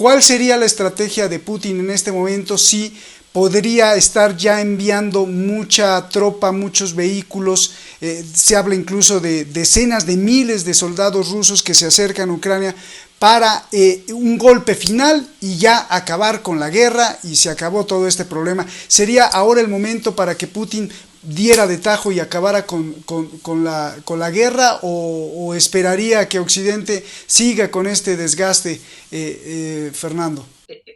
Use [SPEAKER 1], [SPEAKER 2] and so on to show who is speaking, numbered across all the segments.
[SPEAKER 1] ¿Cuál sería la estrategia de Putin en este momento? Si podría estar ya enviando mucha tropa, muchos vehículos, se habla incluso de decenas de miles de soldados rusos que se acercan a Ucrania para un golpe final y ya acabar con la guerra y se acabó todo este problema. ¿Sería ahora el momento para que Putin diera de tajo y acabara con la guerra o esperaría que Occidente siga con este desgaste, Fernando?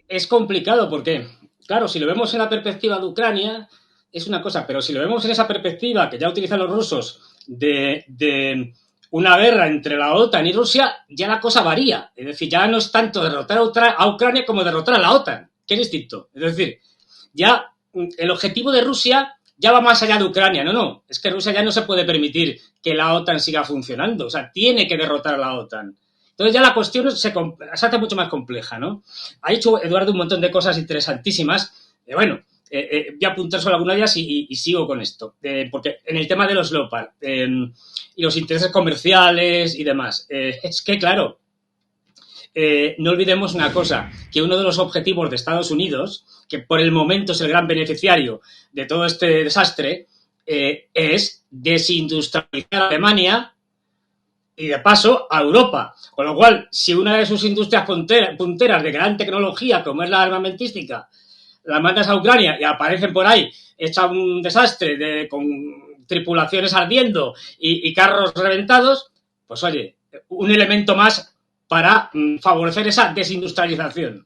[SPEAKER 2] Es complicado porque, claro, si lo vemos en la perspectiva de Ucrania es una cosa, pero si lo vemos en esa perspectiva que ya utilizan los rusos de una guerra entre la OTAN y Rusia, ya la cosa varía. Es decir, ya no es tanto derrotar a Ucrania como derrotar a la OTAN, que es distinto. Es decir, ya el objetivo de Rusia ya va más allá de Ucrania. No, es que Rusia ya no se puede permitir que la OTAN siga funcionando. O sea, tiene que derrotar a la OTAN. Entonces ya la cuestión se hace mucho más compleja, ¿no? Ha dicho Eduardo un montón de cosas interesantísimas. Bueno, voy a apuntar solo algunas de ellas y sigo con esto. Porque en el tema de los Leopard y los intereses comerciales y demás, es que, claro, no olvidemos una cosa, que uno de los objetivos de Estados Unidos, que por el momento es el gran beneficiario de todo este desastre, es desindustrializar a Alemania y de paso a Europa. Con lo cual, si una de sus industrias punteras de gran tecnología, como es la armamentística, la mandas a Ucrania y aparecen por ahí, hecha un desastre con tripulaciones ardiendo y carros reventados, pues oye, un elemento más para favorecer esa desindustrialización.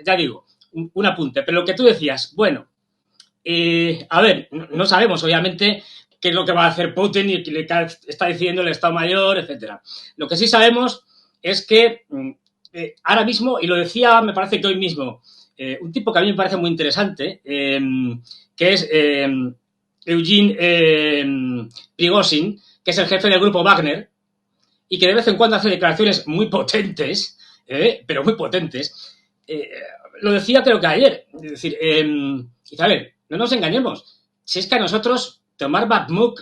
[SPEAKER 2] Ya digo, un apunte. Pero lo que tú decías, bueno, a ver, no sabemos, obviamente, qué es lo que va a hacer Putin y qué le está diciendo el Estado Mayor, etcétera. Lo que sí sabemos es que ahora mismo, y lo decía, me parece que hoy mismo, un tipo que a mí me parece muy interesante, que es Eugene Prigozhin, que es el jefe del grupo Wagner, y que de vez en cuando hace declaraciones muy potentes, pero muy potentes. Lo decía creo que ayer. Es decir, a ver, no nos engañemos. Si es que a nosotros tomar Bakhmut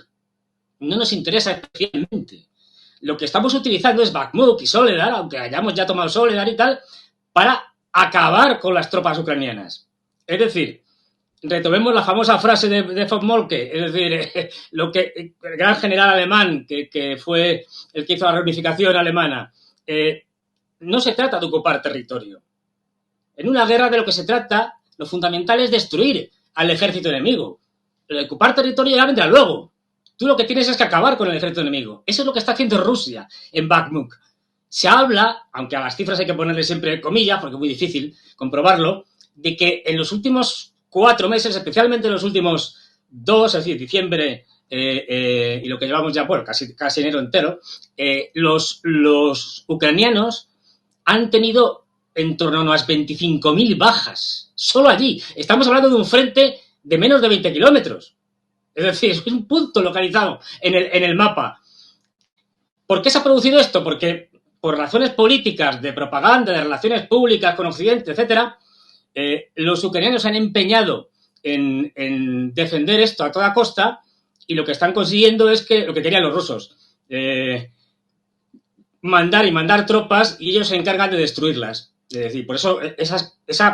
[SPEAKER 2] no nos interesa especialmente. Lo que estamos utilizando es Bakhmut y Soledar, aunque hayamos ya tomado Soledar y tal, para acabar con las tropas ucranianas. Es decir, retomemos la famosa frase de von Moltke, es decir, lo que el gran general alemán, que fue el que hizo la reunificación alemana, no se trata de ocupar territorio. En una guerra de lo que se trata, lo fundamental es destruir al ejército enemigo. Lo de ocupar territorio ya vendrá luego. Tú lo que tienes es que acabar con el ejército enemigo. Eso es lo que está haciendo Rusia en Bakhmut. Se habla, aunque a las cifras hay que ponerle siempre comillas, porque es muy difícil comprobarlo, de que en los últimos 4 meses, especialmente en los últimos 2, es decir, diciembre y lo que llevamos ya, bueno, casi enero entero, los ucranianos han tenido en torno a unas 25.000 bajas, solo allí. Estamos hablando de un frente de menos de 20 kilómetros. Es decir, es un punto localizado en el mapa. ¿Por qué se ha producido esto? Porque por razones políticas, de propaganda, de relaciones públicas con Occidente, etcétera, los ucranianos se han empeñado en defender esto a toda costa y lo que están consiguiendo es que lo que querían los rusos, mandar tropas y ellos se encargan de destruirlas. Es decir, por eso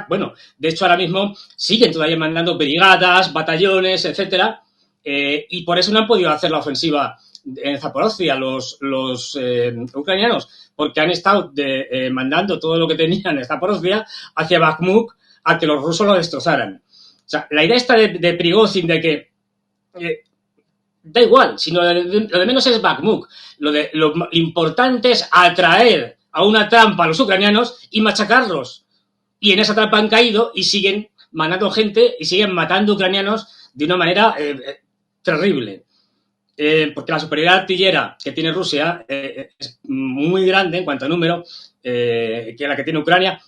[SPEAKER 2] bueno, de hecho ahora mismo siguen todavía mandando brigadas, batallones, etcétera, y por eso no han podido hacer la ofensiva en Zaporozhia los ucranianos, porque han estado mandando todo lo que tenían en Zaporozhia hacia Bakhmut a que los rusos lo destrozaran. O sea, la idea esta de Prigozhin de que da igual, sino lo de menos es Bakhmut. Lo importante es atraer a una trampa a los ucranianos y machacarlos. Y en esa trampa han caído y siguen mandando gente y siguen matando ucranianos de una manera terrible. Porque la superioridad artillera que tiene Rusia es muy grande en cuanto a número que la que tiene Ucrania.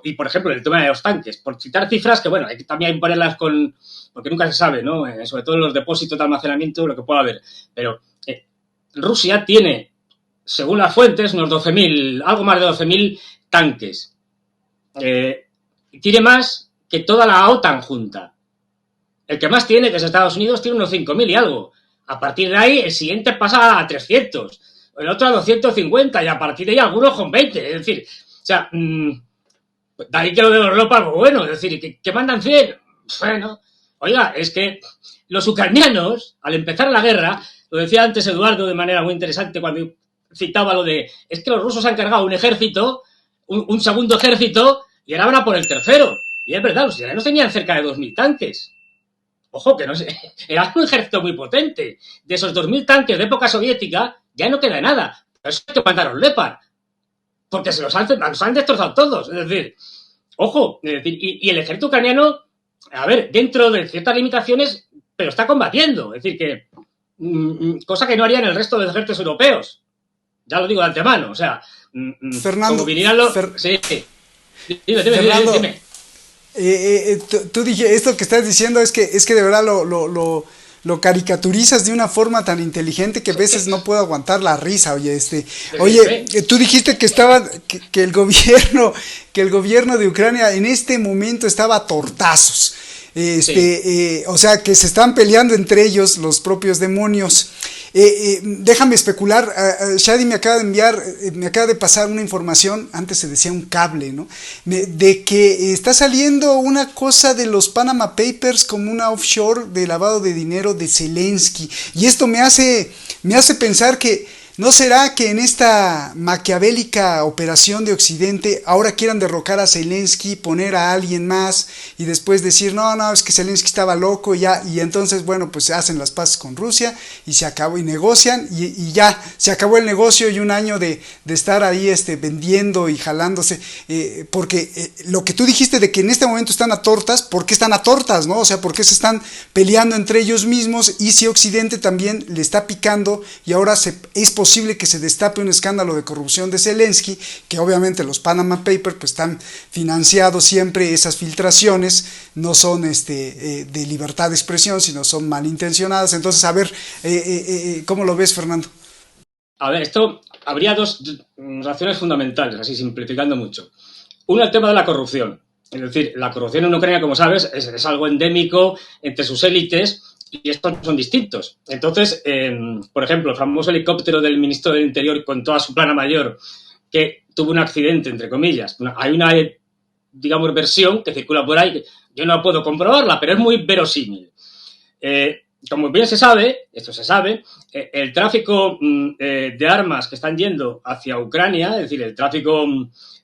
[SPEAKER 2] Y, por ejemplo, el tema de los tanques. Por citar cifras que, bueno, hay que también ponerlas porque nunca se sabe, ¿no? Sobre todo en los depósitos de almacenamiento, lo que pueda haber. Pero Rusia tiene, según las fuentes, unos 12.000, algo más de 12.000 tanques. Tiene más que toda la OTAN junta. El que más tiene, que es Estados Unidos, tiene unos 5.000 y algo. A partir de ahí, el siguiente pasa a 300. El otro a 250 y a partir de ahí algunos con 20. Es decir, o sea, De ahí que lo de los Leopard, pues bueno, es decir, ¿que mandan 100? Bueno, oiga, es que los ucranianos, al empezar la guerra, lo decía antes Eduardo de manera muy interesante cuando citaba lo de, es que los rusos han cargado un ejército, un segundo ejército, y ahora van a por el tercero. Y es verdad, los ucranianos tenían cerca de 2.000 tanques. Ojo, que no sé, era un ejército muy potente. De esos 2.000 tanques de época soviética, ya no queda nada. Por eso hay que mandar a los Leopard. Porque se los han destrozado todos. Es decir, ojo, es decir, y el ejército ucraniano, a ver, dentro de ciertas limitaciones, pero está combatiendo. Es decir, que cosa que no harían el resto de los ejércitos europeos. Ya lo digo de antemano. O sea,
[SPEAKER 1] Fernando,
[SPEAKER 2] como vinieran los... Sí.
[SPEAKER 1] Fernando,
[SPEAKER 2] dime.
[SPEAKER 1] Tú dije, esto que estás diciendo es que de verdad lo caricaturizas de una forma tan inteligente que a veces no puedo aguantar la risa. Oye, tú dijiste que que el gobierno de Ucrania en este momento estaba a tortazos. O sea, que se están peleando entre ellos los propios demonios. Déjame especular. Shadi me acaba de pasar una información, antes se decía un cable, ¿no? De que está saliendo una cosa de los Panama Papers como una offshore de lavado de dinero de Zelensky. Y esto me hace pensar que ¿no será que en esta maquiavélica operación de Occidente ahora quieran derrocar a Zelensky, poner a alguien más y después decir, no, es que Zelensky estaba loco y entonces, bueno, pues hacen las paces con Rusia y se acabó y negocian y ya se acabó el negocio y un año de estar ahí vendiendo y jalándose, porque lo que tú dijiste de que en este momento están a tortas, ¿por qué están a tortas, no? O sea, ¿por qué se están peleando entre ellos mismos? Y si Occidente también le está picando y ahora es posible que se destape un escándalo de corrupción de Zelensky, que obviamente los Panama Papers pues están financiados siempre, esas filtraciones no son de libertad de expresión, sino son malintencionadas. Entonces, a ver, ¿cómo lo ves, Fernando?
[SPEAKER 2] A ver, esto habría dos razones fundamentales, así simplificando mucho. Uno, el tema de la corrupción. Es decir, la corrupción en Ucrania, como sabes, es algo endémico entre sus élites y estos son distintos. Entonces, por ejemplo, el famoso helicóptero del ministro del Interior con toda su plana mayor, que tuvo un accidente, entre comillas. Hay una, digamos, versión que circula por ahí, que yo no puedo comprobarla, pero es muy verosímil. Como bien se sabe, esto se sabe, el tráfico de armas que están yendo hacia Ucrania, es decir, el tráfico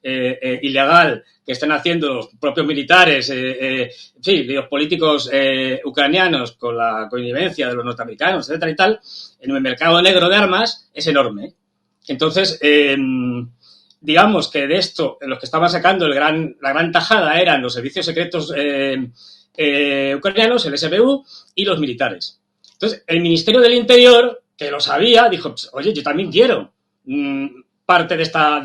[SPEAKER 2] ilegal que están haciendo los propios militares, los políticos ucranianos con la connivencia de los norteamericanos, etcétera y tal, en el mercado negro de armas es enorme. Entonces, digamos que de esto, los que estaban sacando la gran tajada eran los servicios secretos ucranianos, el SBU, y los militares. Entonces, el Ministerio del Interior, que lo sabía, dijo, oye, yo también quiero parte de esta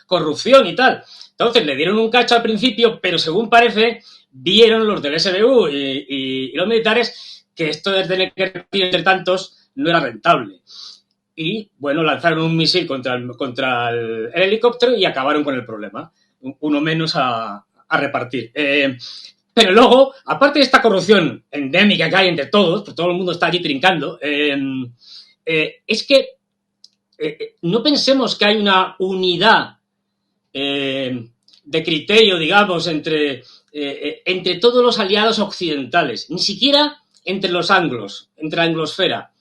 [SPEAKER 2] corrupción y tal. Entonces, le dieron un cacho al principio, pero según parece, vieron los del SBU y los militares que esto de tener que repartir entre tantos no era rentable. Y, bueno, lanzaron un misil contra el helicóptero y acabaron con el problema. Uno menos a repartir. Pero luego, aparte de esta corrupción endémica que hay entre todos, pues todo el mundo está allí trincando, es que no pensemos que hay una unidad de criterio, digamos, entre todos los aliados occidentales, ni siquiera entre los anglos, entre la anglosfera.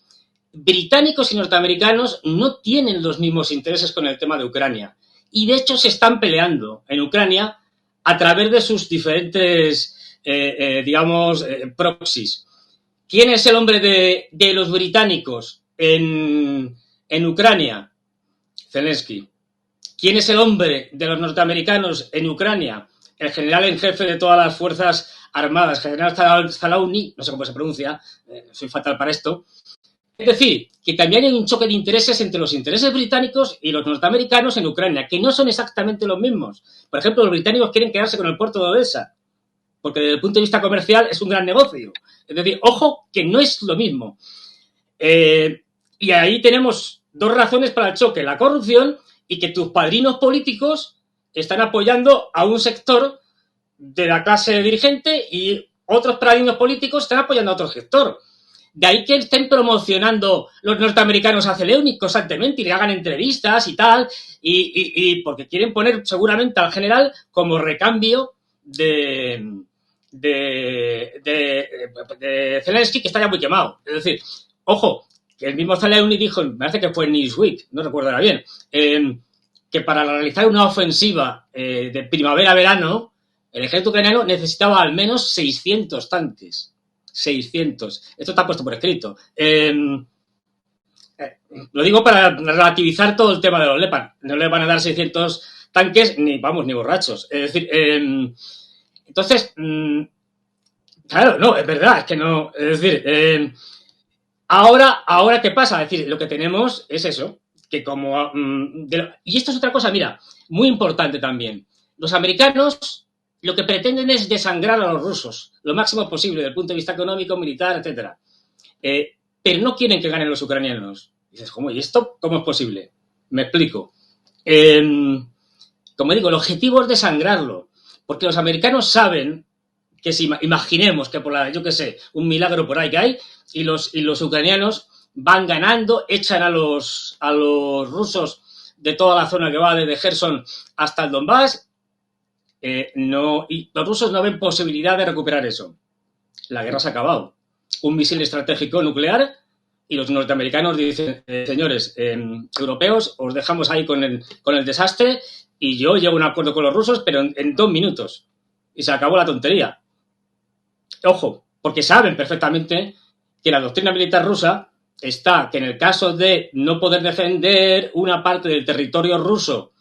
[SPEAKER 2] Británicos y norteamericanos no tienen los mismos intereses con el tema de Ucrania y, de hecho, se están peleando en Ucrania a través de sus diferentes proxies. ¿Quién es el hombre de los británicos en Ucrania? Zelensky. ¿Quién es el hombre de los norteamericanos en Ucrania? El general en jefe de todas las fuerzas armadas, general Zalowny, no sé cómo se pronuncia, soy fatal para esto. Es decir, que también hay un choque de intereses entre los intereses británicos y los norteamericanos en Ucrania, que no son exactamente los mismos. Por ejemplo, los británicos quieren quedarse con el puerto de Odessa, porque desde el punto de vista comercial es un gran negocio. Es decir, ojo, que no es lo mismo. Y ahí tenemos dos razones para el choque, la corrupción y que tus padrinos políticos están apoyando a un sector de la clase dirigente y otros padrinos políticos están apoyando a otro sector. De ahí que estén promocionando los norteamericanos a Zelensky constantemente y le hagan entrevistas y tal, y porque quieren poner seguramente al general como recambio de Zelensky, que está ya muy quemado. Es decir, ojo, que el mismo Zelensky dijo, me parece que fue en Newsweek, no recuerdo ahora bien, que para realizar una ofensiva de primavera-verano, el ejército ucraniano necesitaba al menos 600 tanques. 600. Esto está puesto por escrito. Lo digo para relativizar todo el tema de los Leopard. No le van a dar 600 tanques ni borrachos. Es decir, entonces, claro, no, es verdad, es que no. Es decir, ahora ¿qué pasa? Es decir, lo que tenemos es eso, que como... y esto es otra cosa, mira, muy importante también. Los americanos lo que pretenden es desangrar a los rusos lo máximo posible desde el punto de vista económico, militar, etcétera. Pero no quieren que ganen los ucranianos. Y dices, ¿cómo? ¿Y esto cómo es posible? Me explico. Como digo, el objetivo es desangrarlo, porque los americanos saben que si imaginemos que yo qué sé, un milagro por ahí que hay, y los ucranianos van ganando, echan a los rusos de toda la zona que va desde Gerson hasta el Donbass, y los rusos no ven posibilidad de recuperar eso. La guerra se ha acabado. Un misil estratégico nuclear y los norteamericanos dicen, señores europeos, os dejamos ahí con el desastre y yo llego a un acuerdo con los rusos, pero en 2 minutos. Y se acabó la tontería. Ojo, porque saben perfectamente que la doctrina militar rusa está que en el caso de no poder defender una parte del territorio ruso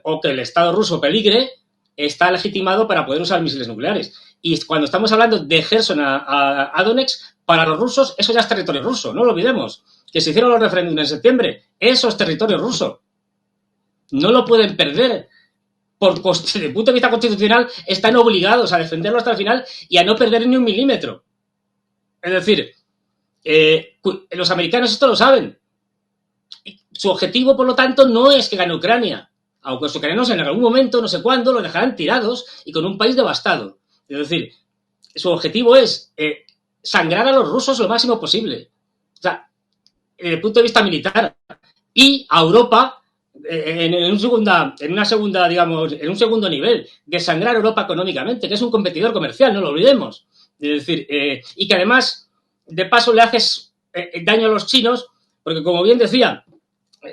[SPEAKER 2] o que el Estado ruso peligre, está legitimado para poder usar misiles nucleares. Y cuando estamos hablando de Gerson a Donetsk, para los rusos eso ya es territorio ruso, no lo olvidemos. Que se hicieron los referéndums en septiembre, eso es territorio ruso. No lo pueden perder. Desde el punto de vista constitucional, están obligados a defenderlo hasta el final y a no perder ni un milímetro. Es decir, los americanos esto lo saben. Su objetivo, por lo tanto, no es que gane Ucrania. Aunque los ucranianos en algún momento, no sé cuándo, los dejarán tirados y con un país devastado. Es decir, su objetivo es sangrar a los rusos lo máximo posible. O sea, desde el punto de vista militar. Y a Europa, en un segundo nivel, desangrar a Europa económicamente, que es un competidor comercial, no lo olvidemos. Es decir, y que además, de paso, le haces daño a los chinos, porque como bien decía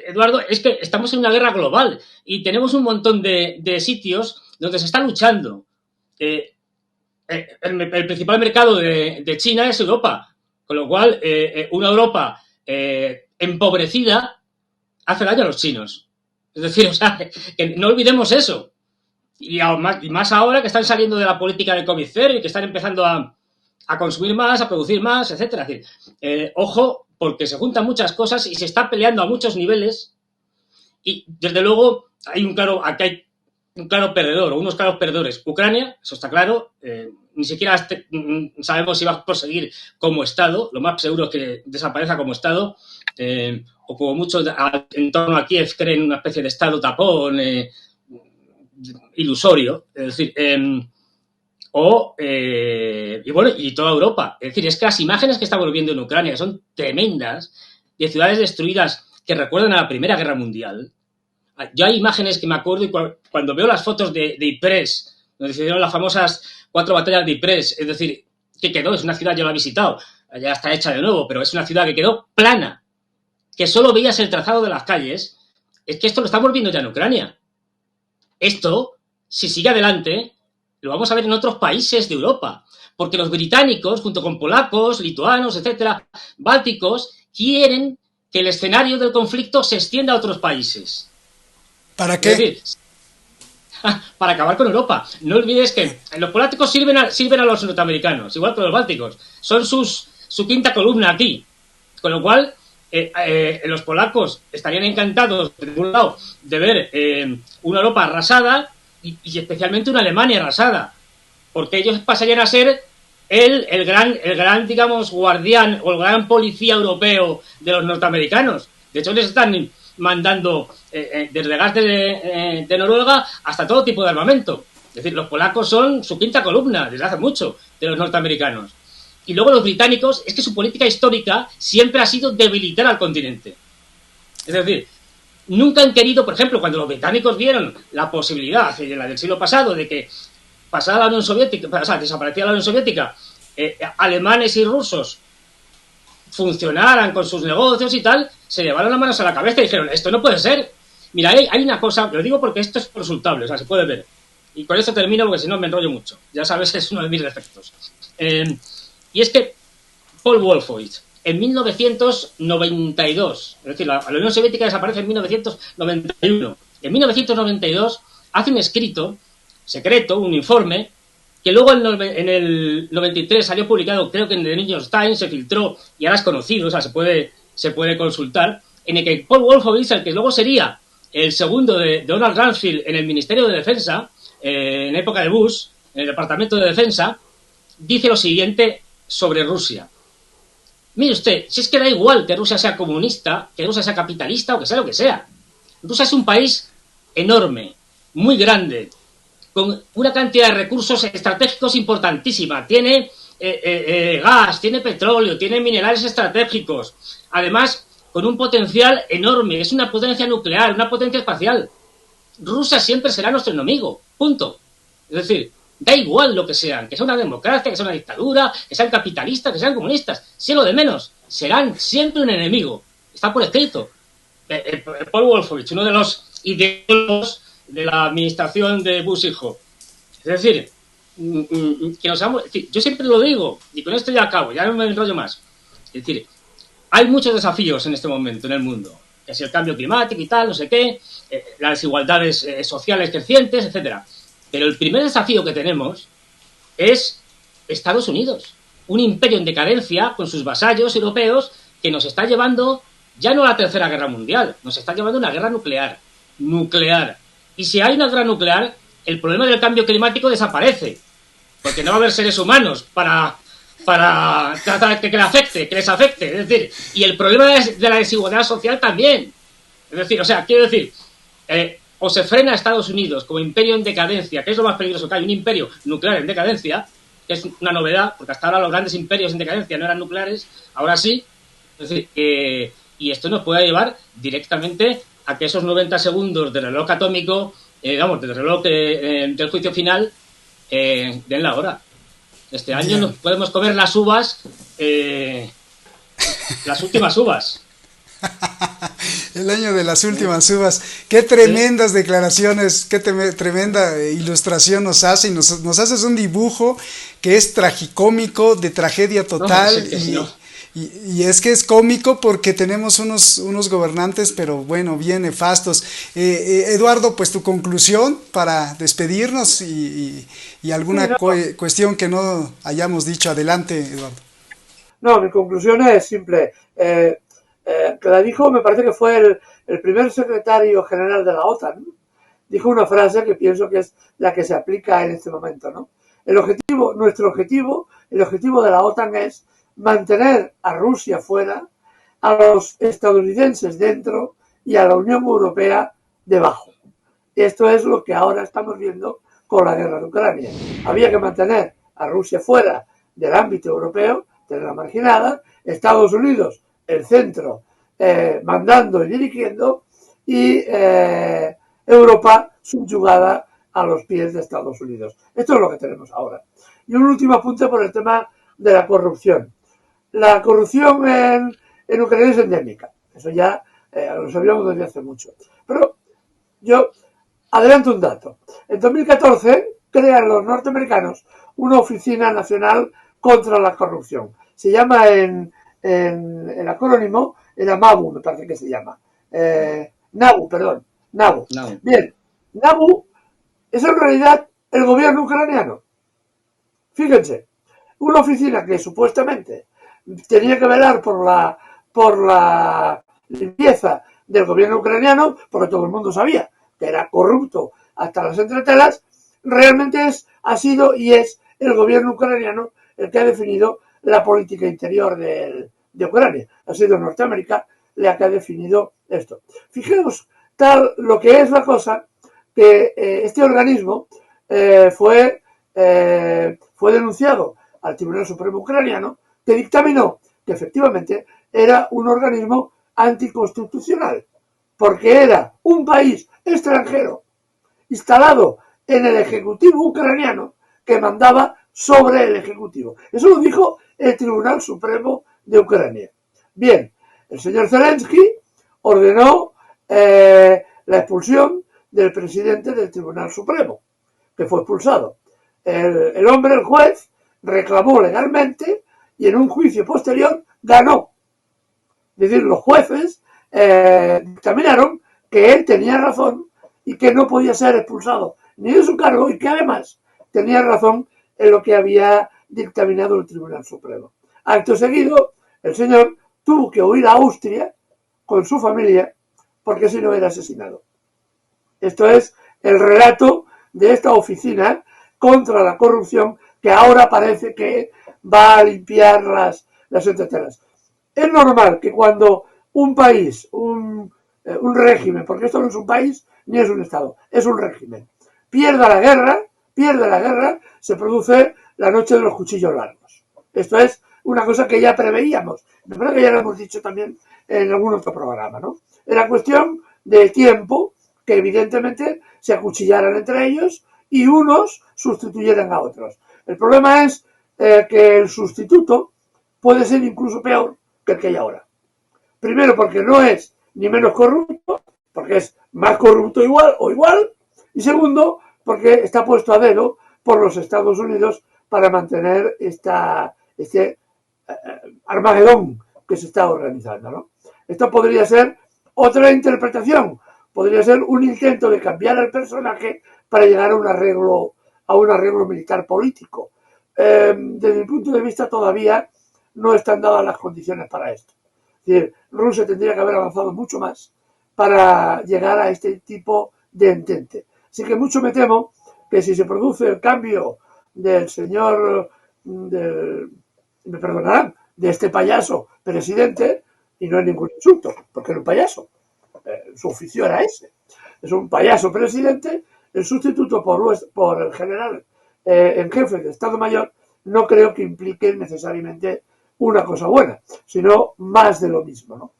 [SPEAKER 2] Eduardo, es que estamos en una guerra global y tenemos un montón de sitios donde se está luchando. El principal mercado de China es Europa, con lo cual una Europa empobrecida hace daño a los chinos. Es decir, o sea, que no olvidemos eso. Y más ahora que están saliendo de la política del COVID cero y que están empezando a consumir más, a producir más, etcétera. Es decir, ojo, porque se juntan muchas cosas y se está peleando a muchos niveles y, desde luego, hay un claro perdedor o unos claros perdedores. Ucrania, eso está claro, ni siquiera sabemos si va a proseguir como Estado, lo más seguro es que desaparezca como Estado, o como muchos en torno a Kiev creen una especie de Estado tapón, ilusorio, es decir, y toda Europa. Es decir, es que las imágenes que estamos viendo en Ucrania son tremendas, de ciudades destruidas que recuerdan a la Primera Guerra Mundial. Yo hay imágenes que me acuerdo y cuando veo las fotos de Ypres, donde se hicieron las famosas 4 batallas de Ypres, es decir, que quedó, es una ciudad, yo la he visitado, ya está hecha de nuevo, pero es una ciudad que quedó plana, que solo veías el trazado de las calles. Es que esto lo estamos viendo ya en Ucrania. Esto, si sigue adelante, lo vamos a ver en otros países de Europa, porque los británicos, junto con polacos, lituanos, etcétera, bálticos, quieren que el escenario del conflicto se extienda a otros países.
[SPEAKER 1] ¿Para qué?
[SPEAKER 2] Es decir, para acabar con Europa. No olvides que los polacos sirven a los norteamericanos, igual que los bálticos. Son su quinta columna aquí. Con lo cual, los polacos estarían encantados, por un lado, de ver una Europa arrasada y especialmente una Alemania arrasada, porque ellos pasarían a ser el gran, digamos, guardián o el gran policía europeo de los norteamericanos. De hecho, les están mandando desde gas de Noruega hasta todo tipo de armamento. Es decir, los polacos son su quinta columna desde hace mucho de los norteamericanos. Y luego los británicos, es que su política histórica siempre ha sido debilitar al continente. Es decir, nunca han querido, por ejemplo, cuando los británicos vieron la posibilidad, en la del siglo pasado, de que pasara la Unión Soviética, o sea, desaparecía la Unión Soviética, alemanes y rusos funcionaran con sus negocios y tal, se llevaron las manos a la cabeza y dijeron, esto no puede ser. Mira, hay una cosa, lo digo porque esto es consultable, o sea, se puede ver. Y con esto termino porque si no me enrollo mucho. Ya sabes, es uno de mis defectos. Y es que Paul Wolfowitz, en 1992, es decir, la Unión Soviética desaparece en 1991. En 1992 hace un escrito secreto, un informe, que luego en el 93 salió publicado, creo que en The New York Times, se filtró y ahora es conocido, o sea, se puede consultar, en el que Paul Wolfowitz, el que luego sería el segundo de Donald Rumsfeld en el Ministerio de Defensa, en época de Bush, en el Departamento de Defensa, dice lo siguiente sobre Rusia. Mire usted, si es que da igual que Rusia sea comunista, que Rusia sea capitalista o que sea lo que sea. Rusia es un país enorme, muy grande, con una cantidad de recursos estratégicos importantísima. Tiene gas, tiene petróleo, tiene minerales estratégicos. Además, con un potencial enorme. Es una potencia nuclear, una potencia espacial. Rusia siempre será nuestro enemigo. Punto. Es decir, da igual lo que sean. Que sea una democracia, que sea una dictadura, que sean capitalistas, que sean comunistas. Si es lo de menos. Serán siempre un enemigo. Está por escrito. Paul Wolfowitz, uno de los ideólogos de la administración de Bush hijo. Es decir, que nos vamos, es decir, yo siempre lo digo, y con esto ya acabo, ya no me enrollo más. Es decir, hay muchos desafíos en este momento en el mundo, que es el cambio climático y tal, no sé qué, las desigualdades sociales crecientes, etcétera. Pero el primer desafío que tenemos es Estados Unidos, un imperio en decadencia con sus vasallos europeos que nos está llevando ya no a la Tercera Guerra Mundial, nos está llevando a una guerra nuclear. Y si hay una guerra nuclear, el problema del cambio climático desaparece, porque no va a haber seres humanos para tratar que les afecte, es decir, y el problema de la desigualdad social también. Es decir, o sea, quiero decir, o se frena a Estados Unidos como imperio en decadencia, que es lo más peligroso que hay, un imperio nuclear en decadencia, que es una novedad, porque hasta ahora los grandes imperios en decadencia no eran nucleares, ahora sí. Es decir, y esto nos puede llevar directamente a que esos 90 segundos del reloj atómico, del reloj del juicio final, den la hora. Este año nos podemos comer las uvas, las últimas uvas.
[SPEAKER 1] El año de las últimas uvas. Qué tremendas declaraciones, qué tremenda ilustración nos hace. Y nos haces un dibujo que es tragicómico, de tragedia total. Y es que es cómico porque tenemos unos gobernantes, pero bueno, bien nefastos. Eduardo, pues tu conclusión para despedirnos y alguna cuestión que no hayamos dicho. Adelante, Eduardo.
[SPEAKER 3] No, mi conclusión es simple. Que la dijo, me parece que fue el primer secretario general de la OTAN. Dijo una frase que pienso que es la que se aplica en este momento, ¿no? El objetivo de la OTAN es mantener a Rusia fuera, a los estadounidenses dentro y a la Unión Europea debajo. Esto es lo que ahora estamos viendo con la guerra de Ucrania. Había que mantener a Rusia fuera del ámbito europeo, tenerla marginada, Estados Unidos, el centro, mandando y dirigiendo, y Europa subyugada a los pies de Estados Unidos. Esto es lo que tenemos ahora. Y un último apunte por el tema de la corrupción. La corrupción en Ucrania es endémica. Eso ya lo sabíamos desde hace mucho. Pero yo adelanto un dato. En 2014 crean los norteamericanos una oficina nacional contra la corrupción. Se llama en el acrónimo, era NABU, me parece que se llama. NABU. Bien, NABU es en realidad el gobierno ucraniano. Fíjense, una oficina que supuestamente tenía que velar por la limpieza del gobierno ucraniano, porque todo el mundo sabía que era corrupto hasta las entretelas, realmente ha sido y es el gobierno ucraniano el que ha definido la política interior de Ucrania. Ha sido Norteamérica la que ha definido esto. Fijaos tal lo que es la cosa, que este organismo fue denunciado al Tribunal Supremo Ucraniano, que dictaminó que efectivamente era un organismo anticonstitucional, porque era un país extranjero instalado en el Ejecutivo ucraniano que mandaba sobre el Ejecutivo. Eso lo dijo el Tribunal Supremo de Ucrania. Bien, el señor Zelensky ordenó la expulsión del presidente del Tribunal Supremo, que fue expulsado. El hombre, el juez, reclamó legalmente y en un juicio posterior ganó. Es decir, los jueces dictaminaron que él tenía razón y que no podía ser expulsado ni de su cargo y que además tenía razón en lo que había dictaminado el Tribunal Supremo. Acto seguido, el señor tuvo que huir a Austria con su familia porque si no era asesinado. Esto es el relato de esta oficina contra la corrupción que ahora parece que va a limpiar las entretelas. Es normal que cuando un país, un régimen, porque esto no es un país ni es un Estado, es un régimen, pierde la guerra, se produce la noche de los cuchillos largos. Esto es una cosa que ya preveíamos. De verdad que ya lo hemos dicho también en algún otro programa, ¿no? Era cuestión de tiempo que evidentemente se acuchillaran entre ellos y unos sustituyeran a otros. El problema es que el sustituto puede ser incluso peor que el que hay ahora. Primero porque no es ni menos corrupto, porque es más corrupto igual, y segundo porque está puesto a dedo por los Estados Unidos para mantener este Armagedón que se está organizando, ¿no? Esto podría ser otra interpretación, podría ser un intento de cambiar al personaje para llegar a un arreglo militar político. Desde mi punto de vista todavía no están dadas las condiciones para esto. Es decir, Rusia tendría que haber avanzado mucho más para llegar a este tipo de entente. Así que mucho me temo que si se produce el cambio del señor, me perdonarán, de este payaso presidente, y no es ningún insulto, porque era un payaso, su oficio era ese, es un payaso presidente, el sustituto por el general en jefe de Estado Mayor, no creo que implique necesariamente una cosa buena, sino más de lo mismo, ¿no?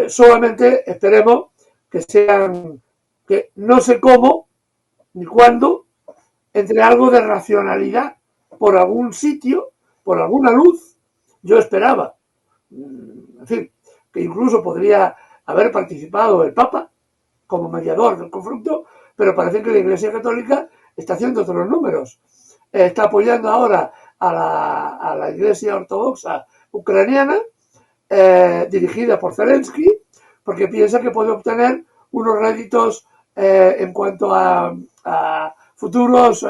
[SPEAKER 3] Solamente esperemos que no sé cómo ni cuándo entre algo de racionalidad por algún sitio, por alguna luz. Yo esperaba, en fin, que incluso podría haber participado el Papa como mediador del conflicto, pero parece que la Iglesia Católica está haciendo otros números. Está apoyando ahora a la Iglesia Ortodoxa ucraniana, dirigida por Zelensky, porque piensa que puede obtener unos réditos en cuanto a futuros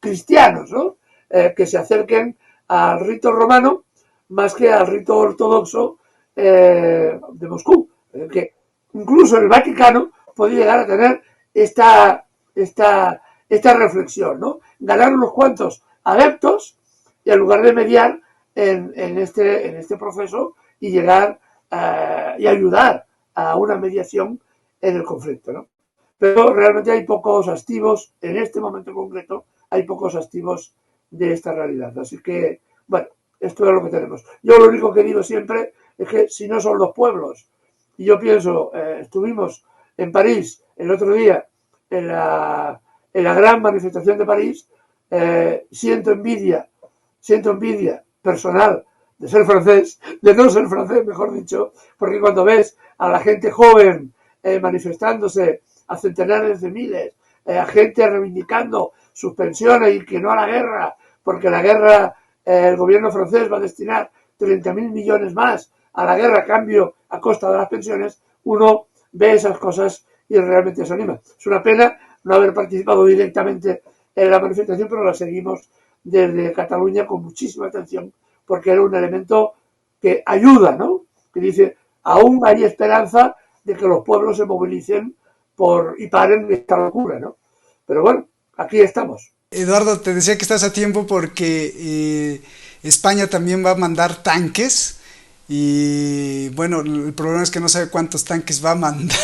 [SPEAKER 3] cristianos, ¿no? Que se acerquen al rito romano más que al rito ortodoxo de Moscú. Que incluso el Vaticano puede llegar a tener esta reflexión, ¿no? Ganar unos cuantos adeptos y en lugar de mediar en este proceso y llegar y ayudar a una mediación en el conflicto, ¿no? Pero realmente hay pocos activos, en este momento concreto, hay pocos activos de esta realidad. Así que, bueno, esto es lo que tenemos. Yo lo único que digo siempre es que si no son los pueblos, y yo pienso, estuvimos en París el otro día, en la gran manifestación de París, siento envidia personal de ser francés, de no ser francés, mejor dicho, porque cuando ves a la gente joven manifestándose a centenares de miles, a gente reivindicando sus pensiones y que no a la guerra, porque la guerra, el gobierno francés va a destinar 30.000 millones más a la guerra a cambio a costa de las pensiones, uno ve esas cosas y realmente se anima. Es una pena no haber participado directamente en la manifestación, pero la seguimos desde Cataluña con muchísima atención, porque era un elemento que ayuda, ¿no? Que dice, aún hay esperanza de que los pueblos se movilicen y paren esta locura, ¿no? Pero bueno, aquí estamos.
[SPEAKER 1] Eduardo, te decía que estás a tiempo porque España también va a mandar tanques y bueno, el problema es que no sabe cuántos tanques va a mandar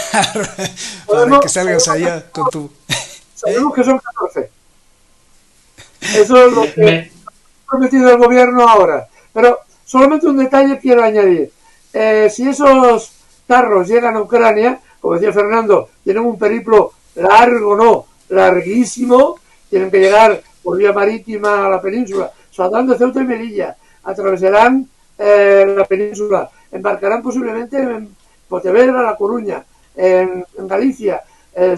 [SPEAKER 1] para que salgas allá con tu...
[SPEAKER 3] Sabemos que son 14. Eso es lo que... prometido el gobierno ahora. Pero solamente un detalle quiero añadir. Si esos carros llegan a Ucrania, como decía Fernando, tienen un periplo largo, no, larguísimo, tienen que llegar por vía marítima a la península, saltando de Ceuta y Melilla, atravesarán la península, embarcarán posiblemente en Pontevedra, La Coruña, en Galicia,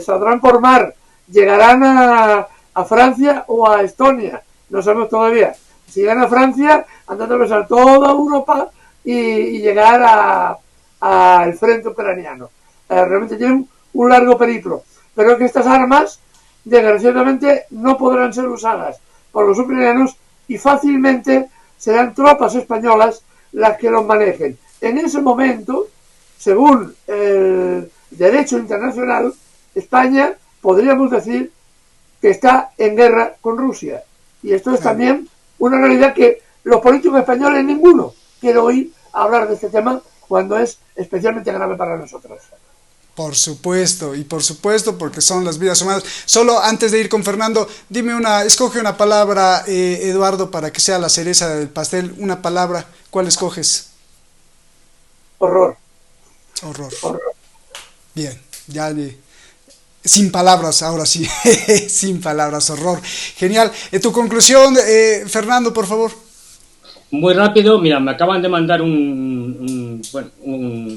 [SPEAKER 3] saldrán por mar, llegarán a Francia o a Estonia, no sabemos todavía. Si llegan a Francia, han de atravesar toda Europa y llegar al frente ucraniano. Realmente tienen un largo periplo, pero que estas armas desgraciadamente no podrán ser usadas por los ucranianos y fácilmente serán tropas españolas las que los manejen. En ese momento, según el derecho internacional, España podríamos decir que está en guerra con Rusia. Y esto es también una realidad que los políticos españoles ninguno quiere oír hablar de este tema cuando es especialmente grave para nosotros.
[SPEAKER 1] Por supuesto, y por supuesto porque son las vidas humanas. Solo antes de ir con Fernando, escoge una palabra, Eduardo, para que sea la cereza del pastel. Una palabra, ¿cuál escoges?
[SPEAKER 3] Horror.
[SPEAKER 1] Horror. Bien, sin palabras, ahora sí, sin palabras, horror. Genial. Tu conclusión, Fernando, por favor.
[SPEAKER 2] Muy rápido, mira, me acaban de mandar un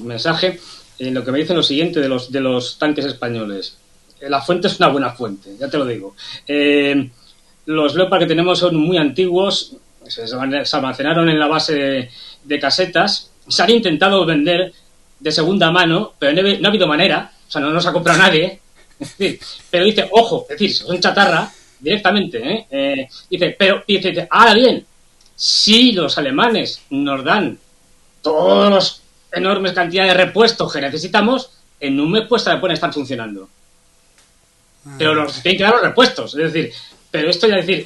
[SPEAKER 2] mensaje en lo que me dicen lo siguiente de los tanques españoles. La fuente es una buena fuente, ya te lo digo. Los Leopard que tenemos son muy antiguos, se almacenaron en la base de casetas, se han intentado vender de segunda mano, pero no ha habido manera, o sea, no nos ha comprado nadie. Es decir, pero dice, ojo, es decir, son chatarra directamente, dice, ahora bien, si los alemanes nos dan todos los enormes cantidades de repuestos que necesitamos, en un mes pueden estar funcionando. Pero nos tienen que dar los repuestos, es decir, pero esto ya decir,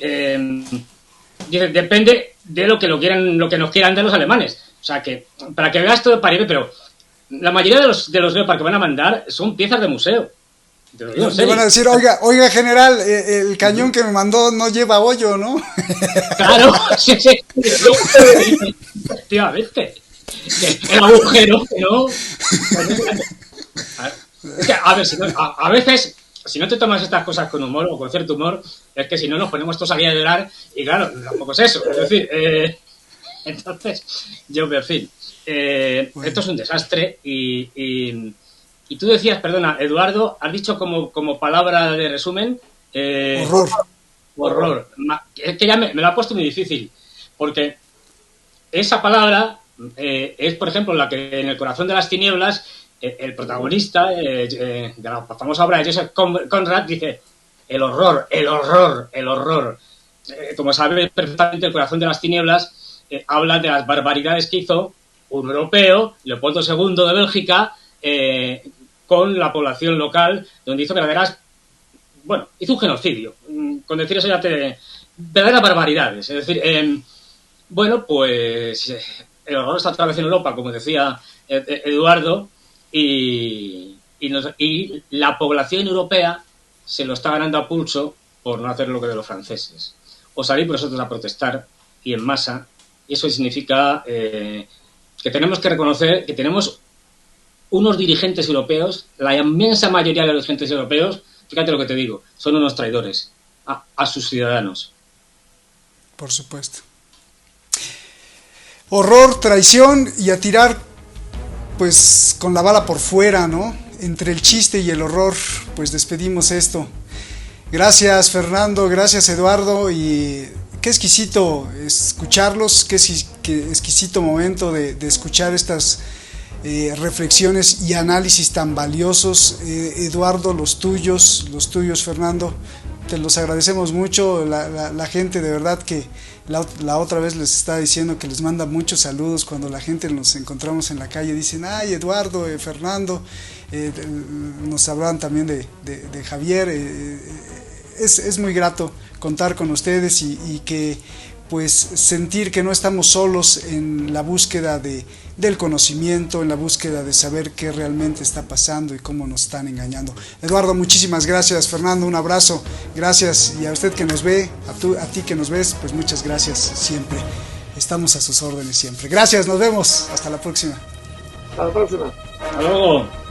[SPEAKER 2] dice, depende de lo que nos quieran dar los alemanes. O sea que, para que veas todo para ir, pero la mayoría de los Leopard que van a mandar son piezas de museo.
[SPEAKER 1] Le van a decir, oiga general, el cañón que me mandó no lleva hoyo, ¿no?
[SPEAKER 2] Claro, sí, efectivamente. El agujero, ¿no? A ver, a veces, si no te tomas estas cosas con humor o con cierto humor, es que si no nos ponemos todos aquí a llorar y claro, tampoco es eso. Es decir, entonces, en fin, esto es un desastre y tú decías, perdona, Eduardo, has dicho como palabra de resumen... Horror. Es que ya me lo ha puesto muy difícil, porque esa palabra es, por ejemplo, la que en El corazón de las tinieblas, el protagonista de la famosa obra de Joseph Conrad dice el horror. Como sabes perfectamente, El corazón de las tinieblas habla de las barbaridades que hizo un europeo, Leopoldo II de Bélgica, con la población local, donde hizo hizo un genocidio. Con decir eso verdaderas barbaridades. Es decir, pues el horror está otra vez en Europa, como decía Eduardo, y la población europea se lo está ganando a pulso por no hacer lo que de los franceses. O salir vosotros a protestar y en masa, y eso significa que tenemos que reconocer que tenemos unos dirigentes europeos, la inmensa mayoría de los dirigentes europeos, fíjate lo que te digo, son unos traidores a sus ciudadanos.
[SPEAKER 1] Por supuesto. Horror, traición y a tirar pues con la bala por fuera, ¿no? Entre el chiste y el horror, pues despedimos esto. Gracias Fernando, gracias Eduardo, y qué exquisito escucharlos, qué exquisito momento de escuchar estas reflexiones y análisis tan valiosos. Eduardo, los tuyos Fernando, te los agradecemos mucho. La gente de verdad que la otra vez les estaba diciendo que les manda muchos saludos cuando la gente nos encontramos en la calle, dicen, ay Eduardo, Fernando, nos hablan también de Javier. Es muy grato contar con ustedes y que pues sentir que no estamos solos en la búsqueda del conocimiento, en la búsqueda de saber qué realmente está pasando y cómo nos están engañando. Eduardo, muchísimas gracias. Fernando, un abrazo, gracias, y a usted que nos ve, a ti que nos ves, pues muchas gracias siempre. Estamos a sus órdenes siempre. Gracias, nos vemos, hasta la próxima.
[SPEAKER 3] Hasta la próxima.
[SPEAKER 2] Hasta luego.